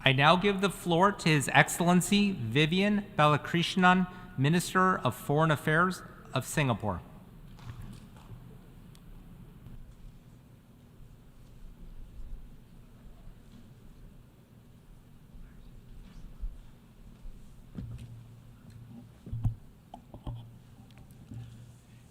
I now give the floor to His Excellency Vivian Balakrishnan, Minister of Foreign Affairs of Singapore.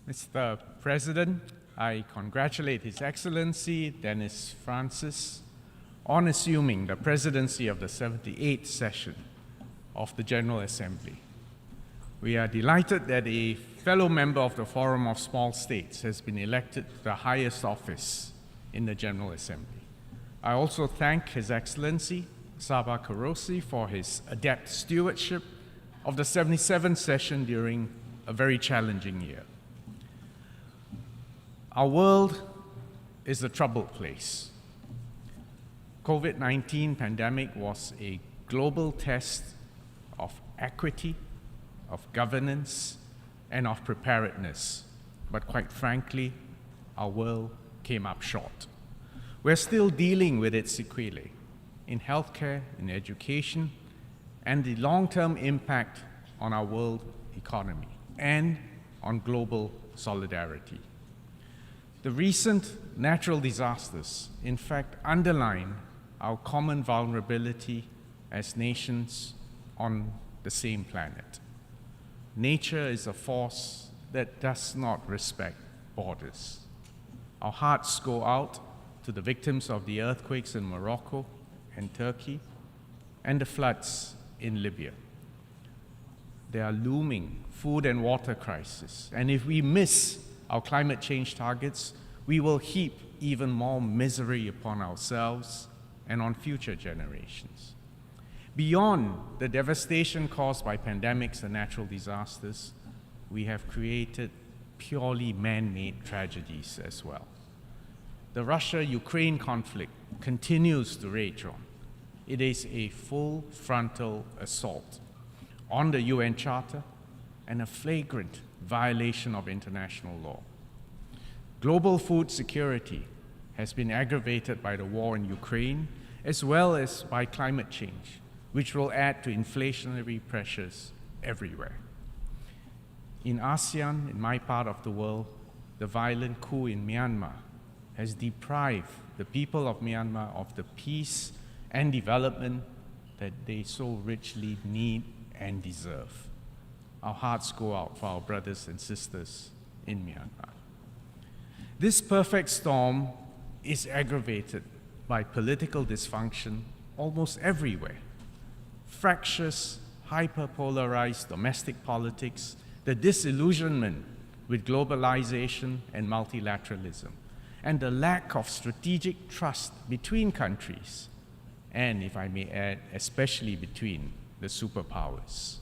Mr. President, I congratulate His Excellency Dennis Francis on assuming the presidency of the 78th session of the General Assembly. We are delighted that a fellow member of the Forum of Small States has been elected to the highest office in the General Assembly. I also thank His Excellency Sabah Qureshi for his adept stewardship of the 77th session during a very challenging year. Our world is a troubled place. COVID-19 pandemic was a global test of equity, of governance, and of preparedness. But quite frankly, our world came up short. We're still dealing with its sequelae in healthcare, in education, and the long-term impact on our world economy and on global solidarity. The recent natural disasters, in fact, underline our common vulnerability as nations on the same planet. Nature is a force that does not respect borders. Our hearts go out to the victims of the earthquakes in Morocco and Turkey and the floods in Libya. There are looming food and water crises, and if we miss our climate change targets, we will heap even more misery upon ourselves and on future generations. Beyond the devastation caused by pandemics and natural disasters, we have created purely man-made tragedies as well. The Russia-Ukraine conflict continues to rage on. It is a full frontal assault on the UN Charter and a flagrant violation of international law. Global food security has been aggravated by the war in Ukraine, as well as by climate change, which will add to inflationary pressures everywhere. In ASEAN, in my part of the world, the violent coup in Myanmar has deprived the people of Myanmar of the peace and development that they so richly need and deserve. Our hearts go out for our brothers and sisters in Myanmar. This perfect storm is aggravated by political dysfunction almost everywhere. Fractious, hyperpolarized domestic politics, the disillusionment with globalization and multilateralism, and the lack of strategic trust between countries, and, if I may add, especially between the superpowers.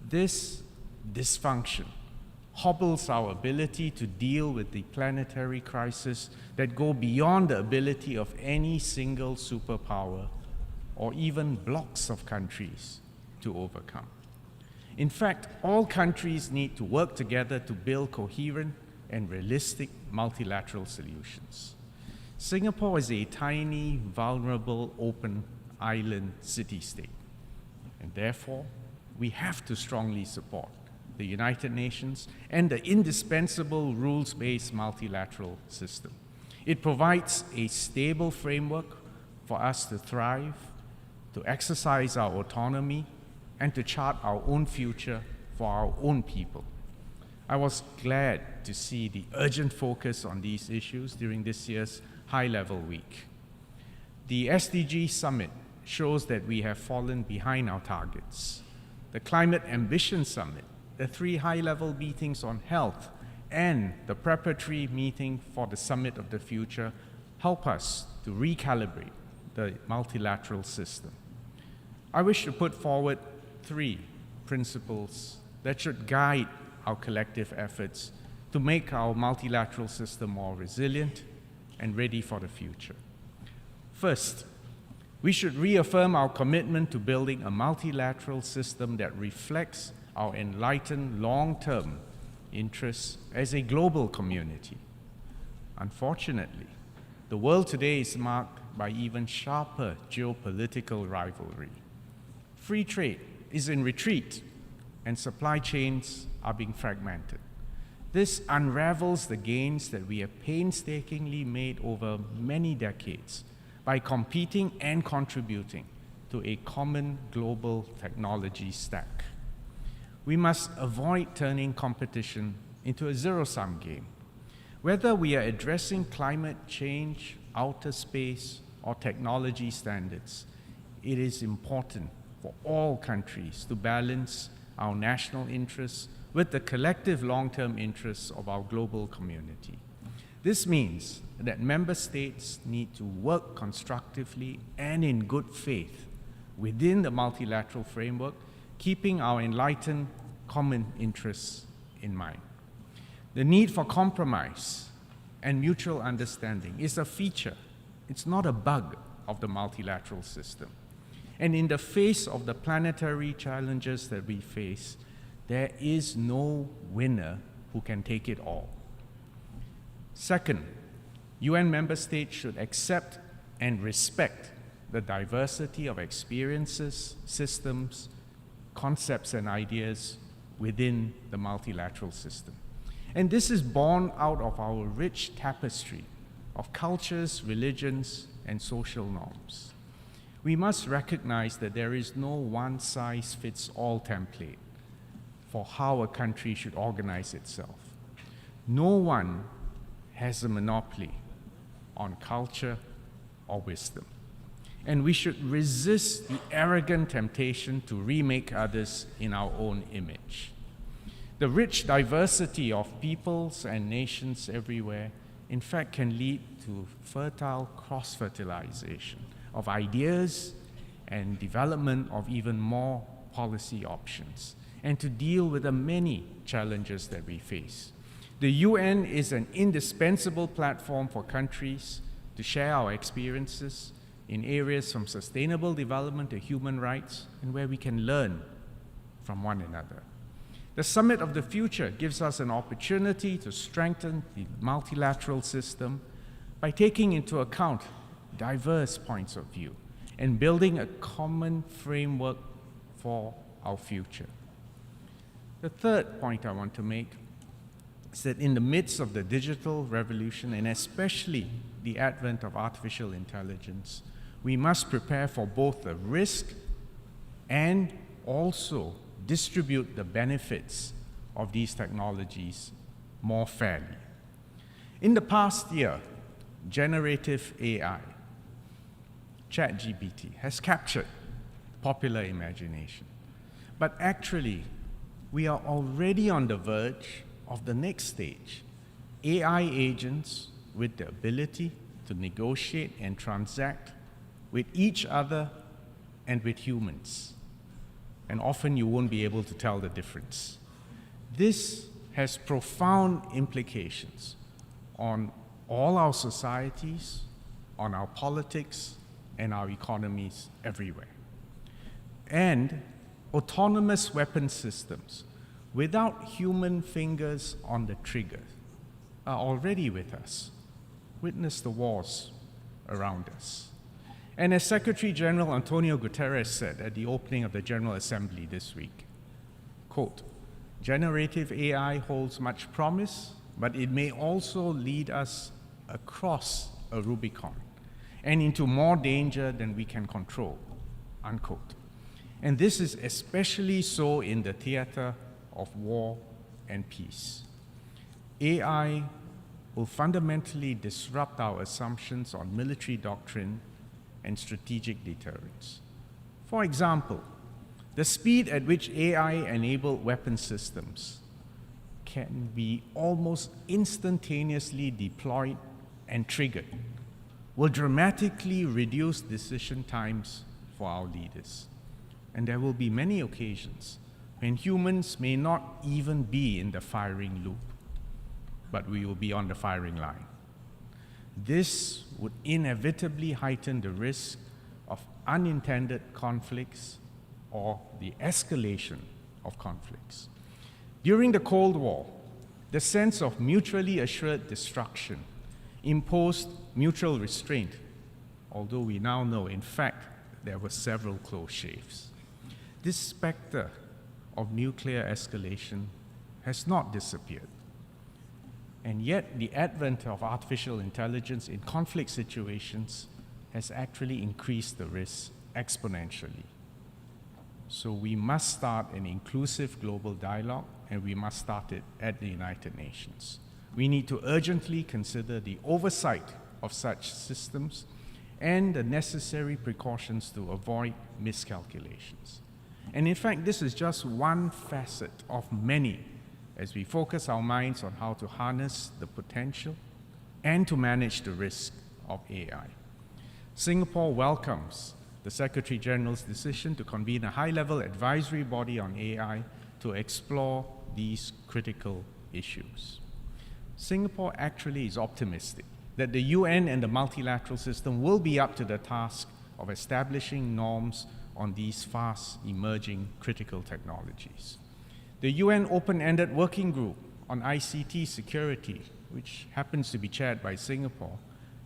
This dysfunction hobbles our ability to deal with the planetary crisis that go beyond the ability of any single superpower or even blocks of countries to overcome. In fact, all countries need to work together to build coherent and realistic multilateral solutions. Singapore is a tiny, vulnerable, open island city-state, and therefore we have to strongly support the United Nations and the indispensable rules-based multilateral system. It provides a stable framework for us to thrive, to exercise our autonomy, and to chart our own future for our own people. I was glad to see the urgent focus on these issues during this year's high-level week. The SDG Summit shows that we have fallen behind our targets. The Climate Ambition Summit, the 3 high-level meetings on health, and the preparatory meeting for the Summit of the Future help us to recalibrate the multilateral system. I wish to put forward 3 principles that should guide our collective efforts to make our multilateral system more resilient and ready for the future. First, we should reaffirm our commitment to building a multilateral system that reflects our enlightened long-term interests as a global community. Unfortunately, The world today is marked by even sharper geopolitical rivalry. Free trade is in retreat, and supply chains are being fragmented. This unravels the gains that we have painstakingly made over many decades by competing and contributing to a common global technology stack. We must avoid turning competition into a zero-sum game. Whether we are addressing climate change, outer space, or technology standards, it is important for all countries to balance our national interests with the collective long-term interests of our global community. This means that member states need to work constructively and in good faith within the multilateral framework, keeping our enlightened common interests in mind. The need for compromise and mutual understanding is a feature, it's not a bug of the multilateral system. And in the face of the planetary challenges that we face, there is no winner who can take it all. Second, UN member states should accept and respect the diversity of experiences, systems, concepts, and ideas within the multilateral system. And this is born out of our rich tapestry of cultures, religions, and social norms. We must recognize that there is no one-size-fits-all template for how a country should organize itself. No one has a monopoly on culture or wisdom. And we should resist the arrogant temptation to remake others in our own image. The rich diversity of peoples and nations everywhere, in fact, can lead to fertile cross-fertilization of ideas and development of even more policy options, and to deal with the many challenges that we face. The UN is an indispensable platform for countries to share our experiences in areas from sustainable development to human rights, and where we can learn from one another. The Summit of the Future gives us an opportunity to strengthen the multilateral system by taking into account diverse points of view and building a common framework for our future. The third point I want to make is that in the midst of the digital revolution, and especially the advent of artificial intelligence, we must prepare for both the risk and also distribute the benefits of these technologies more fairly. In the past year, generative AI, ChatGPT, has captured popular imagination. But actually, we are already on the verge of the next stage. AI agents with the ability to negotiate and transact with each other and with humans. And often you won't be able to tell the difference. This has profound implications on all our societies, on our politics, and our economies everywhere. And autonomous weapon systems without human fingers on the trigger are already with us. Witness the wars around us. And as Secretary General Antonio Guterres said at the opening of the General Assembly this week, quote, "Generative AI holds much promise, but it may also lead us across a Rubicon and into more danger than we can control," unquote. And this is especially so in the theater of war and peace. AI will fundamentally disrupt our assumptions on military doctrine and strategic deterrence. For example, the speed at which AI-enabled weapon systems can be almost instantaneously deployed and triggered will dramatically reduce decision times for our leaders. And there will be many occasions when humans may not even be in the firing loop, but we will be on the firing line. This would inevitably heighten the risk of unintended conflicts or the escalation of conflicts. During the Cold War, the sense of mutually assured destruction imposed mutual restraint, although we now know, in fact, there were several close shaves. This specter of nuclear escalation has not disappeared. And yet, the advent of artificial intelligence in conflict situations has actually increased the risk exponentially. So we must start an inclusive global dialogue, and we must start it at the United Nations. We need to urgently consider the oversight of such systems and the necessary precautions to avoid miscalculations. And in fact, this is just one facet of many as we focus our minds on how to harness the potential and to manage the risk of AI. Singapore welcomes the Secretary General's decision to convene a high-level advisory body on AI to explore these critical issues. Singapore actually is optimistic that the UN and the multilateral system will be up to the task of establishing norms on these fast-emerging critical technologies. The UN Open-Ended Working Group on ICT security, which happens to be chaired by Singapore,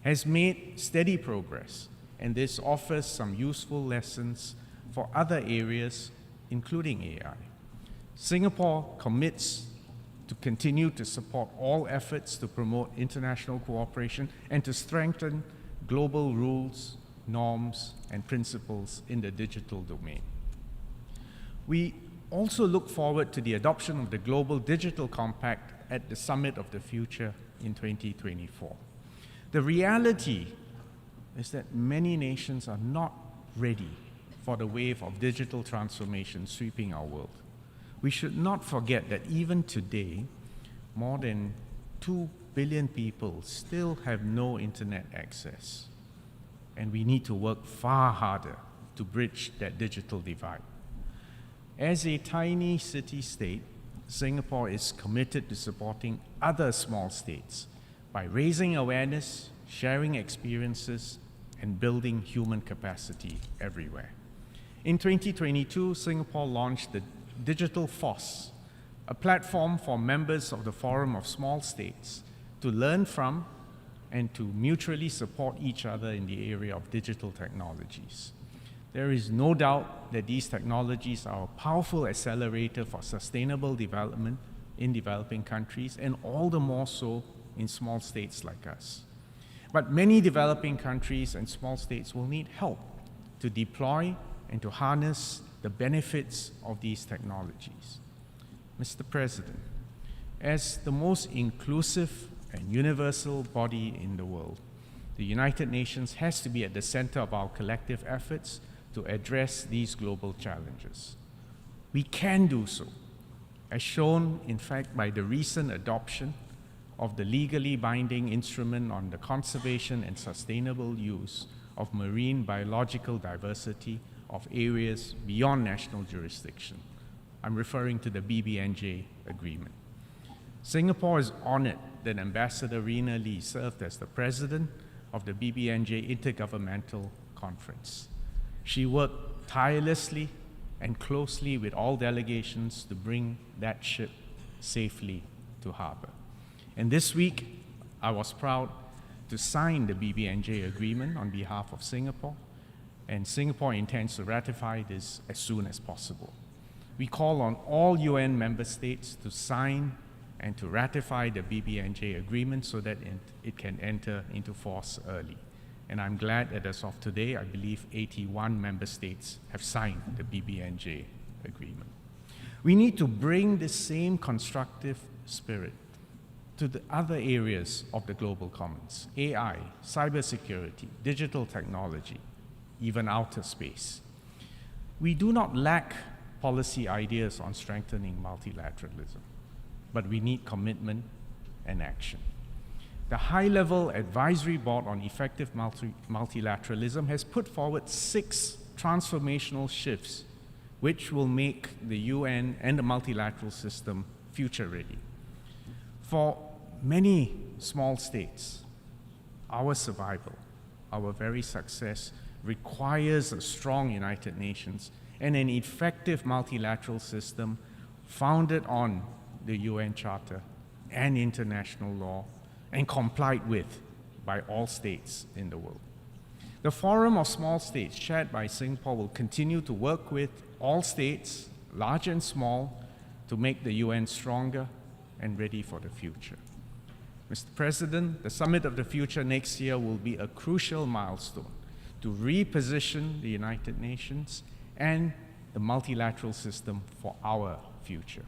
has made steady progress, and this offers some useful lessons for other areas, including AI. Singapore commits to continue to support all efforts to promote international cooperation and to strengthen global rules, norms, and principles in the digital domain. We also look forward to the adoption of the Global Digital Compact at the Summit of the Future in 2024. The reality is that many nations are not ready for the wave of digital transformation sweeping our world. We should not forget that even today, more than 2 billion people still have no internet access. And we need to work far harder to bridge that digital divide. As a tiny city-state, Singapore is committed to supporting other small states by raising awareness, sharing experiences, and building human capacity everywhere. In 2022, Singapore launched the Digital Force, a platform for members of the Forum of Small States to learn from and to mutually support each other in the area of digital technologies. There is no doubt that these technologies are a powerful accelerator for sustainable development in developing countries, and all the more so in small states like us. But many developing countries and small states will need help to deploy and to harness the benefits of these technologies. Mr. President, as the most inclusive and universal body in the world, the United Nations has to be at the center of our collective efforts to address these global challenges. We can do so, as shown, in fact, by the recent adoption of the legally binding instrument on the conservation and sustainable use of marine biological diversity of areas beyond national jurisdiction. I'm referring to the BBNJ agreement. Singapore is honored that Ambassador Rina Lee served as the president of the BBNJ Intergovernmental Conference. She worked tirelessly and closely with all delegations to bring that ship safely to harbor. And this week, I was proud to sign the BBNJ agreement on behalf of Singapore, and Singapore intends to ratify this as soon as possible. We call on all UN member states to sign and to ratify the BBNJ agreement so that it can enter into force early. And I'm glad that as of today, I believe 81 member states have signed the BBNJ agreement. We need to bring the same constructive spirit to the other areas of the global commons: AI, cybersecurity, digital technology, even outer space. We do not lack policy ideas on strengthening multilateralism, but we need commitment and action. The High-Level Advisory Board on Effective Multilateralism has put forward 6 transformational shifts which will make the UN and the multilateral system future-ready. For many small states, our survival, our very success, requires a strong United Nations and an effective multilateral system founded on the UN Charter and international law and complied with by all states in the world. The Forum of Small States, chaired by Singapore, will continue to work with all states, large and small, to make the UN stronger and ready for the future. Mr. President, the Summit of the Future next year will be a crucial milestone to reposition the United Nations and the multilateral system for our future.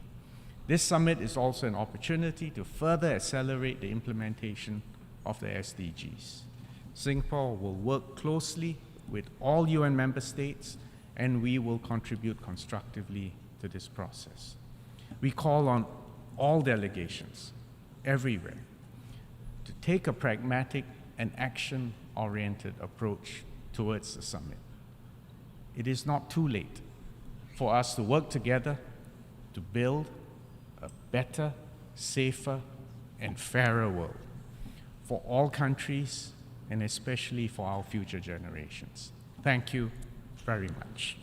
This summit is also an opportunity to further accelerate the implementation of the SDGs. Singapore will work closely with all UN member states, and we will contribute constructively to this process. We call on all delegations everywhere to take a pragmatic and action-oriented approach towards the summit. It is not too late for us to work together to build a better, safer, and fairer world for all countries and especially for our future generations. Thank you very much.